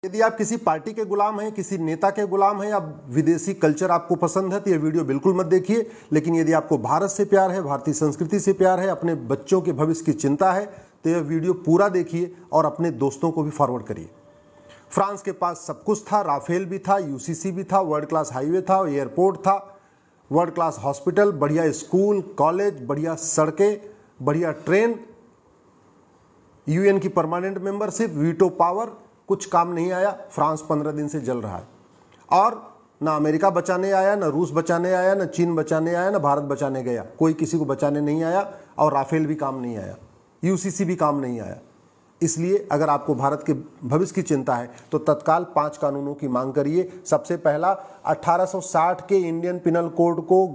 यदि आप किसी पार्टी के गुलाम हैं, किसी नेता के गुलाम हैं या विदेशी कल्चर आपको पसंद है तो यह वीडियो बिल्कुल मत देखिए। लेकिन यदि आपको भारत से प्यार है, भारतीय संस्कृति से प्यार है, अपने बच्चों के भविष्य की चिंता है तो यह वीडियो पूरा देखिए और अपने दोस्तों को भी फॉरवर्ड करिए। फ्रांस के पास सब कुछ था, राफेल भी था, यूसीसी भी था, वर्ल्ड क्लास हाईवे था, एयरपोर्ट था, वर्ल्ड क्लास हॉस्पिटल, बढ़िया स्कूल कॉलेज, बढ़िया सड़कें, बढ़िया ट्रेन, यूएन की परमानेंट मेंबरशिप, वीटो पावर। कुछ काम नहीं आया। फ्रांस 15 दिन से जल रहा है और ना अमेरिका बचाने आया, ना रूस बचाने आया, ना चीन बचाने आया, ना भारत बचाने गया। कोई किसी को बचाने नहीं आया और राफेल भी काम नहीं आया, यूसीसी भी काम नहीं आया। इसलिए अगर आपको भारत के भविष्य की चिंता है तो तत्काल 5 कानूनों की मांग करिए। सबसे पहला, 1860 के इंडियन पिनल कोड को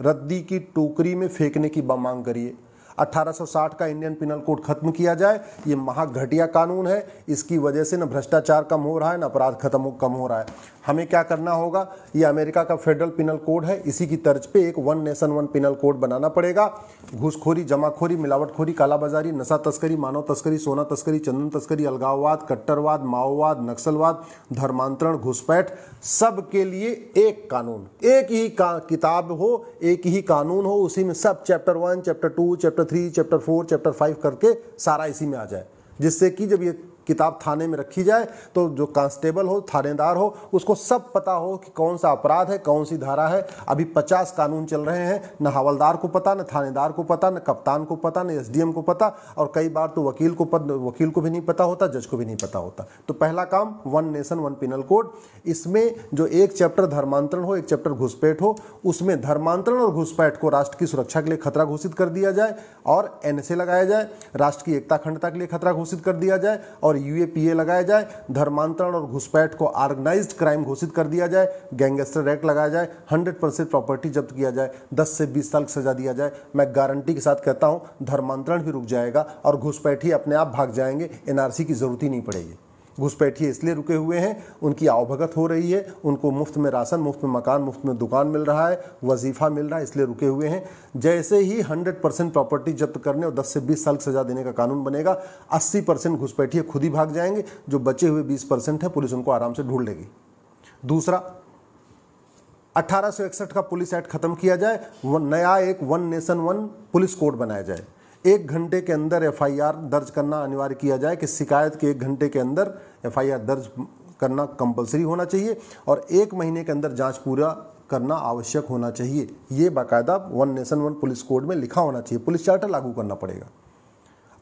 रद्दी की टोकरी में फेंकने की मांग करिए। 1860 का इंडियन पिनल कोड खत्म किया जाए। ये महाघटिया कानून है। इसकी वजह से न भ्रष्टाचार कम हो रहा है, न अपराध कम हो रहा है। हमें क्या करना होगा, ये अमेरिका का फेडरल पिनल कोड है, इसी की तर्ज पे एक one nation one penal code बनाना पड़ेगा। घूसखोरी, जमाखोरी, मिलावटखोरी, कालाबाजारी, नशा तस्करी, मानव तस्करी, सोना तस्करी, चंदन तस्करी, अलगाववाद, कट्टरवाद, माओवाद, नक्सलवाद, धर्मांतरण, घुसपैठ, सब के लिए एक कानून, एक ही किताब हो, एक ही कानून हो, उसी में सब chapter 1, chapter 2, chapter 3, chapter 4, chapter 5 करके सारा इसी में आ जाए। जिससे कि जब ये किताब थाने में रखी जाए तो जो कांस्टेबल हो, थानेदार हो, उसको सब पता हो कि कौन सा अपराध है, कौन सी धारा है। अभी 50 कानून चल रहे हैं, न हवलदार को पता, न थानेदार को पता, न कप्तान को पता, न एसडीएम को पता, और कई बार तो वकील को भी नहीं पता होता, जज को भी नहीं पता होता। तो पहला काम, one nation one penal code. इसमें जो एक चैप्टर धर्मांतरण हो, एक चैप्टर घुसपैठ हो, उसमें धर्मांतरण और घुसपैठ को राष्ट्र की सुरक्षा के लिए खतरा घोषित कर दिया जाए और एनएसए लगाया जाए। राष्ट्र की एकता अखंडता के लिए खतरा घोषित कर दिया जाए और यूएपीए लगाया जाए। धर्मांतरण और घुसपैठ को ऑर्गेनाइज्ड क्राइम घोषित कर दिया जाए। गैंगस्टर एक्ट लगाया जाए। 100% प्रॉपर्टी जब्त किया जाए। 10 से 20 साल की सजा दिया जाए। मैं गारंटी के साथ कहता हूं धर्मांतरण भी रुक जाएगा और घुसपैठी अपने आप भाग जाएंगे। एनआरसी की जरूरत ही नहीं पड़ेगी। घुसपैठिए इसलिए रुके हुए हैं, उनकी आवभगत हो रही है, उनको मुफ्त में राशन, मुफ्त में मकान, मुफ्त में दुकान मिल रहा है, वजीफा मिल रहा है, इसलिए रुके हुए हैं। जैसे ही 100% प्रॉपर्टी जब्त करने और 10 से 20 साल की सजा देने का कानून बनेगा, 80% घुसपैठिए खुद ही भाग जाएंगे। जो बचे हुए 20% है, पुलिस उनको आराम से ढूंढ लेगी। दूसरा, 1861 का पुलिस एक्ट खत्म किया जाए। नया एक one nation one police code बनाया जाए। 1 घंटे के अंदर एफआईआर दर्ज करना अनिवार्य किया जाए कि शिकायत के 1 घंटे के अंदर एफआईआर दर्ज करना कंपलसरी होना चाहिए और 1 महीने के अंदर जांच पूरा करना आवश्यक होना चाहिए। ये बाकायदा one nation one police code में लिखा होना चाहिए। पुलिस चार्टर लागू करना पड़ेगा।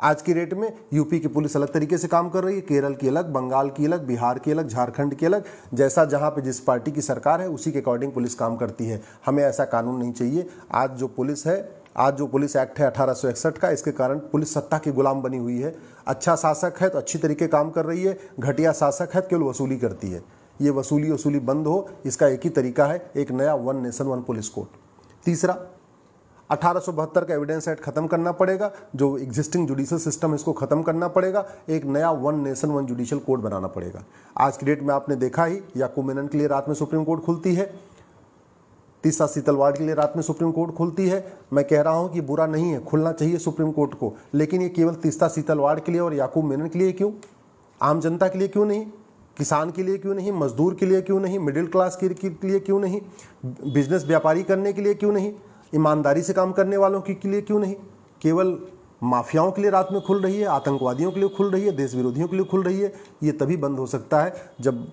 आज की डेट में यूपी की पुलिस अलग तरीके से काम कर रही है, केरल की अलग, बंगाल की अलग, बिहार की अलग, झारखंड की अलग। जैसा जहां पे जिस पार्टी की सरकार है उसी के अकॉर्डिंग पुलिस काम करती है। हमें ऐसा कानून नहीं चाहिए। आज जो पुलिस एक्ट है 1861 का, इसके कारण पुलिस सत्ता की गुलाम बनी हुई है। अच्छा शासक है तो अच्छी तरीके काम कर रही है, घटिया शासक है तो केवल वसूली करती है। ये वसूली बंद हो, इसका एक ही तरीका है, एक नया one nation one police code. तीसरा, 1872 का एविडेंस एक्ट खत्म करना पड़ेगा। जो एग्जिस्टिंग जुडिशियल सिस्टम, इसको खत्म करना पड़ेगा। एक नया one nation one judicial code बनाना पड़ेगा। आज की डेट में आपने देखा ही, याकूब मेनन के लिए रात में सुप्रीम कोर्ट खुलती है, तीसरा सीतलवाड़ के लिए रात में सुप्रीम कोर्ट खुलती है। मैं कह रहा हूं कि बुरा नहीं है, खुलना चाहिए सुप्रीम कोर्ट को, लेकिन ये केवल तीसरा सीतलवाड़ के लिए और याकूब मेनन के लिए क्यों? आम जनता के लिए क्यों नहीं? किसान के लिए क्यों नहीं? मजदूर के लिए क्यों नहीं? मिडिल क्लास के लिए क्यों नहीं? बिजनेस व्यापारी करने के लिए क्यों नहीं? ईमानदारी से काम करने वालों के लिए क्यों नहीं? केवल माफियाओं के लिए रात में खुल रही है, आतंकवादियों के लिए खुल रही है, देश विरोधियों के लिए खुल रही है। ये तभी बंद हो सकता है जब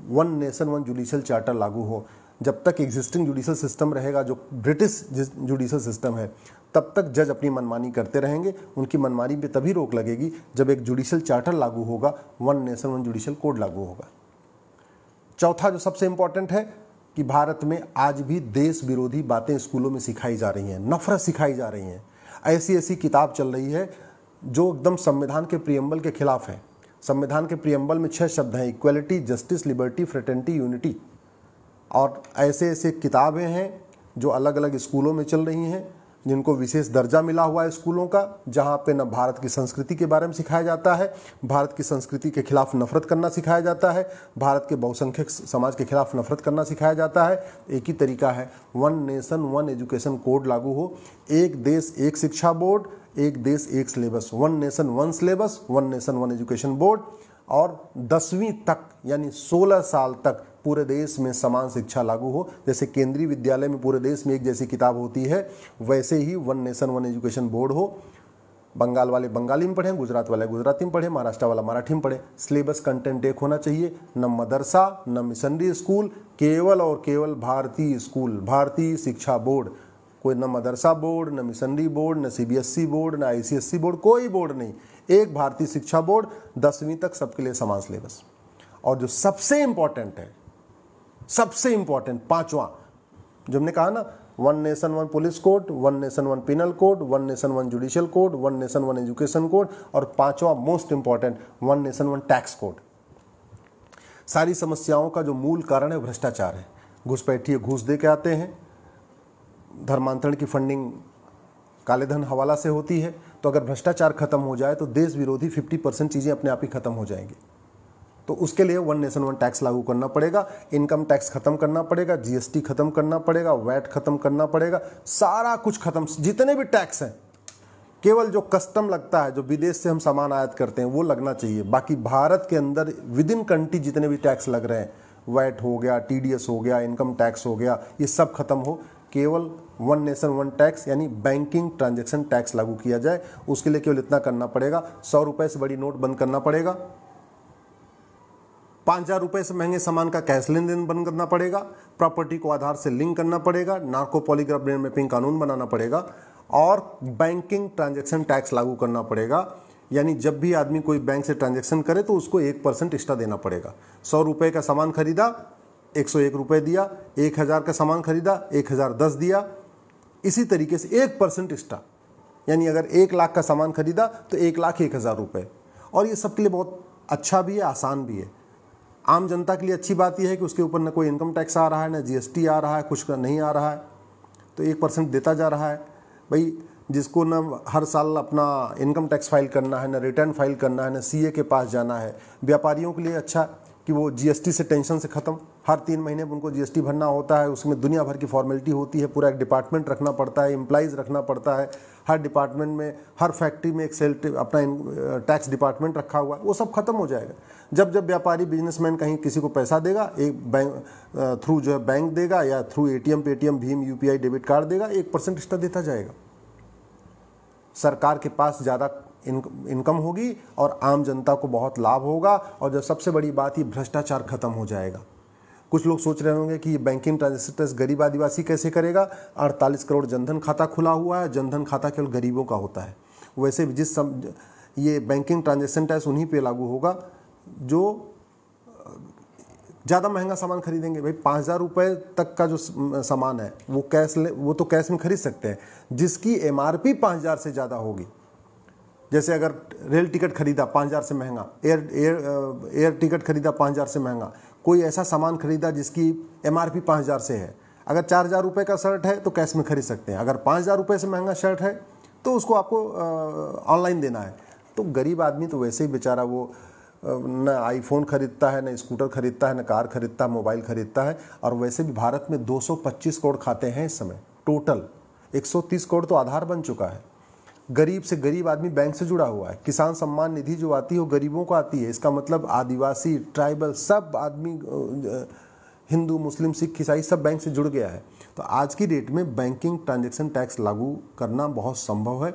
one nation one judicial charter लागू हो। जब तक एग्जिस्टिंग जुडिशियल सिस्टम रहेगा, जो ब्रिटिश जुडिशियल सिस्टम है, तब तक जज अपनी मनमानी करते रहेंगे। उनकी मनमानी पे तभी रोक लगेगी जब एक जुडिशियल चार्टर लागू होगा, one nation one judicial code लागू होगा। चौथा जो सबसे इंपॉर्टेंट है कि भारत में आज भी देश विरोधी बातें स्कूलों में सिखाई जा रही हैं, नफरत सिखाई जा रही हैं। ऐसी किताब चल रही है जो एकदम संविधान के प्रियम्बल के खिलाफ है। संविधान के प्रियम्बल में 6 शब्द हैं, equality, justice, liberty, fraternity, unity. और ऐसे किताबें हैं जो अलग अलग स्कूलों में चल रही हैं, जिनको विशेष दर्जा मिला हुआ है स्कूलों का, जहाँ पे न भारत की संस्कृति के बारे में सिखाया जाता है, भारत की संस्कृति के खिलाफ नफरत करना सिखाया जाता है, भारत के बहुसंख्यक समाज के खिलाफ नफरत करना सिखाया जाता है। एक ही तरीका है, one nation one education code लागू हो। एक देश एक शिक्षा बोर्ड, एक देश एक syllabus, one nation one syllabus, one nation one education board. और 10वीं तक यानी 16 साल तक पूरे देश में समान शिक्षा लागू हो। जैसे केंद्रीय विद्यालय में पूरे देश में एक जैसी किताब होती है, वैसे ही one nation one education board हो। बंगाल वाले बंगाली में पढ़ें, गुजरात वाले गुजराती में पढ़ें, महाराष्ट्र वाला मराठी में पढ़ें। सिलेबस कंटेंट एक होना चाहिए, न मदरसा न मिशनरी स्कूल, केवल और केवल भारतीय स्कूल, भारतीय शिक्षा बोर्ड। कोई न मदरसा बोर्ड, न मिशनरी बोर्ड, न सीबीएसई बोर्ड, न आईसीएसई बोर्ड, कोई बोर्ड नहीं, एक भारतीय शिक्षा बोर्ड, 10वीं तक सबके लिए समान सिलेबस। और जो सबसे इंपॉर्टेंट है, सबसे इंपॉर्टेंट पांचवा, जो हमने कहा ना, one nation one police code, one nation one penal code, one nation one judicial code, one nation one education code, और पांचवा most important one nation one tax code. सारी समस्याओं का जो मूल कारण है भ्रष्टाचार है। घुसपैठिए घूस दे के आते हैं, धर्मांतरण की फंडिंग काले धन हवाला से होती है। तो अगर भ्रष्टाचार खत्म हो जाए तो देश विरोधी 50% चीजें अपने आप ही खत्म हो जाएंगी। तो उसके लिए वन नेशन वन टैक्स लागू करना पड़ेगा, इनकम टैक्स खत्म करना पड़ेगा, जीएसटी खत्म करना पड़ेगा, वैट खत्म करना पड़ेगा, सारा कुछ खत्म। जितने भी टैक्स हैं, केवल जो कस्टम लगता है, जो विदेश से हम सामान आयात करते हैं, वो लगना चाहिए। बाकी भारत के अंदर विद इन कंट्री जितने भी टैक्स लग रहे हैं, वैट हो गया, टीडीएस हो गया, इनकम टैक्स हो गया, ये सब खत्म हो, केवल वन नेशन वन टैक्स यानी बैंकिंग ट्रांजैक्शन टैक्स लागू किया जाए। उसके लिए केवल इतना करना पड़ेगा, 100 रुपए से बड़ी नोट बंद करना पड़ेगा, 5,000 रुपए से महंगे सामान का कैश लेन देन बंद करना पड़ेगा, प्रॉपर्टी को आधार से लिंक करना पड़ेगा, नार्को पॉलीग्राफ ब्रेन मैपिंग कानून बनाना पड़ेगा, और बैंकिंग ट्रांजैक्शन टैक्स लागू करना पड़ेगा। यानी जब भी आदमी कोई बैंक से ट्रांजैक्शन करे तो उसको 1% एक्स्ट्रा देना पड़ेगा। 100 रुपए का सामान खरीदा, 101 रुपए दिया, 1000 का सामान खरीदा, 1010 दिया। इसी तरीके से 1% एक्स्ट्रा, यानी अगर 1 लाख का सामान खरीदा तो 1,01,000 रुपए। और ये सबके लिए बहुत अच्छा भी है, आसान भी है। आम जनता के लिए अच्छी बात यह है कि उसके ऊपर न कोई इनकम टैक्स आ रहा है, न जीएसटी आ रहा है, कुछ नहीं आ रहा है, तो 1% देता जा रहा है। भाई जिसको न हर साल अपना इनकम टैक्स फाइल करना है, न रिटर्न फाइल करना है, न सीए के पास जाना है। व्यापारियों के लिए अच्छा कि वो जीएसटी से टेंशन से ख़त्म, हर 3 महीने में उनको जीएसटी भरना होता है, उसमें दुनिया भर की फॉर्मेलिटी होती है, पूरा एक डिपार्टमेंट रखना पड़ता है, एम्प्लॉइज़ रखना पड़ता है, हर डिपार्टमेंट में, हर फैक्ट्री में एक सेल अपना टैक्स डिपार्टमेंट रखा हुआ है, वो सब खत्म हो जाएगा। जब जब व्यापारी बिजनेसमैन कहीं किसी को पैसा देगा, एक बैंक थ्रू जो है बैंक देगा, या through ATM, Paytm, Bhim, UPI, debit card देगा, 1% एक्स्ट्रा देता जाएगा। सरकार के पास ज़्यादा इनकम होगी और आम जनता को बहुत लाभ होगा। और जब सबसे बड़ी बात, ये भ्रष्टाचार खत्म हो जाएगा। कुछ लोग सोच रहे होंगे कि ये बैंकिंग ट्रांजैक्शन टैक्स गरीब आदिवासी कैसे करेगा। 48 करोड़ जनधन खाता खुला हुआ है, जनधन खाता केवल गरीबों का होता है। वैसे ये बैंकिंग ट्रांजैक्शन टैक्स उन्हीं पे लागू होगा जो ज़्यादा महंगा सामान खरीदेंगे। भाई 5,000 रुपये तक का जो सामान है वो तो कैश में खरीद सकते हैं, जिसकी एमआरपी 5,000 से ज़्यादा होगी। जैसे अगर रेल टिकट खरीदा 5,000 से महंगा, एयर टिकट खरीदा 5,000 से महंगा, कोई ऐसा सामान खरीदा जिसकी एमआरपी 5,000 से है, अगर 4,000 रुपये का शर्ट है तो कैश में खरीद सकते हैं। अगर 5,000 रुपये से महंगा शर्ट है तो उसको आपको ऑनलाइन देना है। तो गरीब आदमी तो वैसे ही बेचारा वो न आईफोन खरीदता है, न स्कूटर खरीदता है, न कार खरीदता है, मोबाइल खरीदता है। और वैसे भी भारत में 225 करोड़ खाते हैं इस समय टोटल, 130 करोड़ तो आधार बन चुका है। गरीब से गरीब आदमी बैंक से जुड़ा हुआ है। किसान सम्मान निधि जो आती है वो गरीबों को आती है। इसका मतलब आदिवासी, ट्राइबल, सब आदमी, हिंदू, मुस्लिम, सिख, ईसाई सब बैंक से जुड़ गया है। तो आज की डेट में बैंकिंग ट्रांजैक्शन टैक्स लागू करना बहुत संभव है।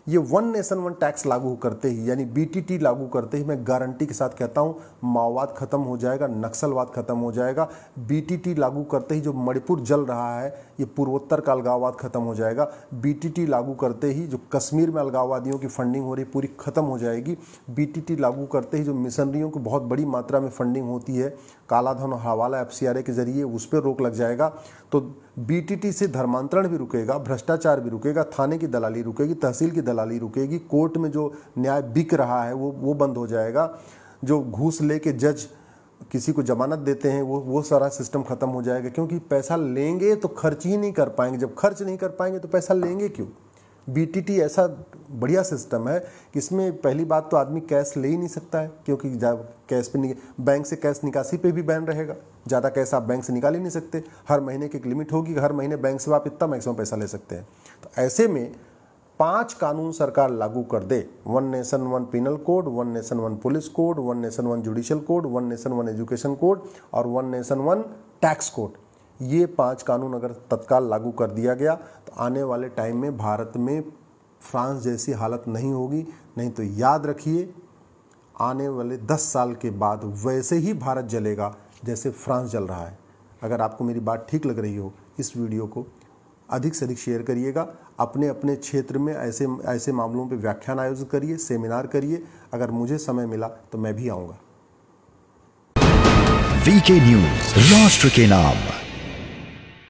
ये वन नेशन वन टैक्स लागू करते ही, यानी बीटीटी लागू करते ही, मैं गारंटी के साथ कहता हूँ माओवाद खत्म हो जाएगा, नक्सलवाद खत्म हो जाएगा। बीटीटी लागू करते ही जो मणिपुर जल रहा है, ये पूर्वोत्तर का अलगाववाद खत्म हो जाएगा। बीटीटी लागू करते ही जो कश्मीर में अलगाववादियों की फंडिंग हो रही पूरी खत्म हो जाएगी। बीटीटी लागू करते ही जो मिशनरियों को बहुत बड़ी मात्रा में फंडिंग होती है काला धन और हवाला एफसीआरए के जरिए, उस पर रोक लग जाएगा। तो बीटीटी से धर्मांतरण भी रुकेगा, भ्रष्टाचार भी रुकेगा, थाने की दलाली रुकेगी, तहसील की दलाली रुकेगी, कोर्ट में जो न्याय बिक रहा है वो बंद हो जाएगा। जो घूस लेके जज किसी को जमानत देते हैं वो सारा सिस्टम खत्म हो जाएगा। क्योंकि पैसा लेंगे तो खर्च ही नहीं कर पाएंगे, जब खर्च नहीं कर पाएंगे तो पैसा लेंगे क्यों। बीटीटी ऐसा बढ़िया सिस्टम है कि इसमें पहली बात तो आदमी कैश ले ही नहीं सकता है, क्योंकि कैश पे बैंक से कैश निकासी पे भी बैन रहेगा। ज़्यादा कैश आप बैंक से निकाल ही नहीं सकते। हर महीने की एक लिमिट होगी, हर महीने बैंक से आप इतना मैक्सिमम पैसा ले सकते हैं। तो ऐसे में 5 कानून सरकार लागू कर दे, 1 nation 1 penal code, 1 nation 1 police code, 1 nation 1 judicial code, 1 nation 1 education code और 1 नेशन 1 टैक्स कोड, ये 5 कानून अगर तत्काल लागू कर दिया गया तो आने वाले टाइम में भारत में फ्रांस जैसी हालत नहीं होगी। नहीं तो याद रखिए, आने वाले 10 साल के बाद वैसे ही भारत जलेगा जैसे फ्रांस जल रहा है। अगर आपको मेरी बात ठीक लग रही हो, इस वीडियो को अधिक से अधिक शेयर करिएगा। अपने अपने क्षेत्र में ऐसे मामलों पे व्याख्यान आयोजित करिए, सेमिनार करिए। अगर मुझे समय मिला तो मैं भी आऊँगा। वीके न्यूज, राष्ट्र के नाम।